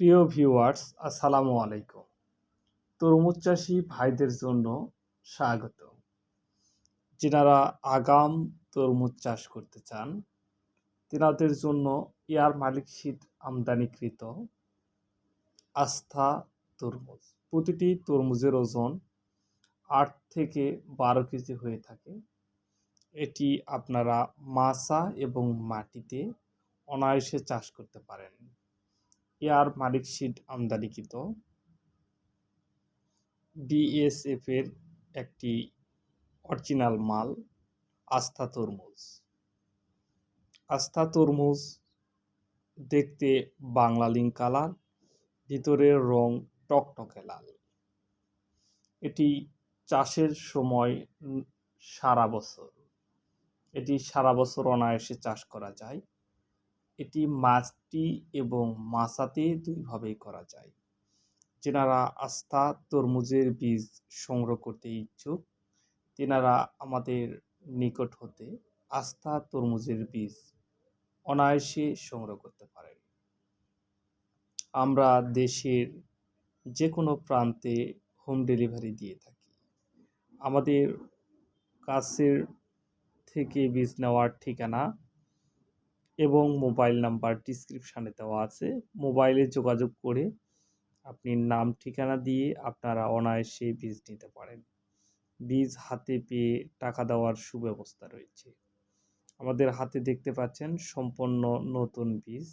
প্রিয় ভিউয়ার্স, আসসালামু আলাইকুম। তরমুজ চাষী ভাইদের জন্য স্বাগত। যারা আগাম তরমুজ চাষ করতে চান তেনাদের জন্য এয়ার মালিক সিড আমদানিকৃত আস্থা তরমুজ। প্রতিটি তরমুজের ওজন 8 থেকে 12 কেজি হয়ে থাকে। এটি আপনারা মাচা এবং মাটিতে অনায়াসে চাষ করতে পারেন। এয়ার মালিক সিড আমদানিকৃত বিএসএফ এর একটি অরিজিনাল মাল আস্থা তরমুজ। আস্থা তরমুজ দেখতে বাংলা লিঙ্ক কালার, ভিতরের রং টকটকে লাল। এটি চাষের সময় সারা বছর অনায়াসে চাষ করা যায়। এটি মাটি এবং মাচাতে দুইভাবেই করা যায়। যারা আস্থা তরমুজের বীজ সংগ্রহ করতে ইচ্ছুক তেনারা আমাদের নিকট হতে আস্থা তরমুজের বীজ অনায়াসে সংগ্রহ করতে পারেন। আমরা দেশের যে কোনো প্রান্তে হোম ডেলিভারি দিয়ে থাকি। আমাদের কাছের থেকে বীজ নেওয়ার ঠিকানা এবং মোবাইল নাম্বার ডিসক্রিপশানে দেওয়া আছে। মোবাইলে যোগাযোগ করে আপনি নাম ঠিকানা দিয়ে আপনারা অনায়াসে বীজ নিতে পারেন। বীজ হাতে পেয়ে টাকা দেওয়ার সুব্যবস্থা রয়েছে। আমাদের হাতে দেখতে পাচ্ছেন সম্পূর্ণ নতুন বীজ।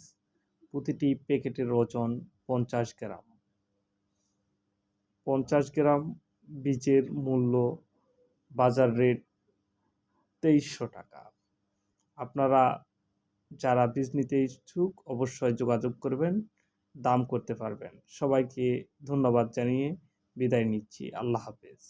প্রতিটি প্যাকেটের ওজন 50 গ্রাম। 50 গ্রাম বীজের মূল্য বাজার রেট 2300 টাকা। আপনারা যারা বীজ নিতে ইচ্ছুক অবশ্যই যোগাযোগ করবেন, দাম করতে পারবেন। সবাইকে ধন্যবাদ জানিয়ে বিদায় নিচ্ছি। আল্লাহ হাফেজ।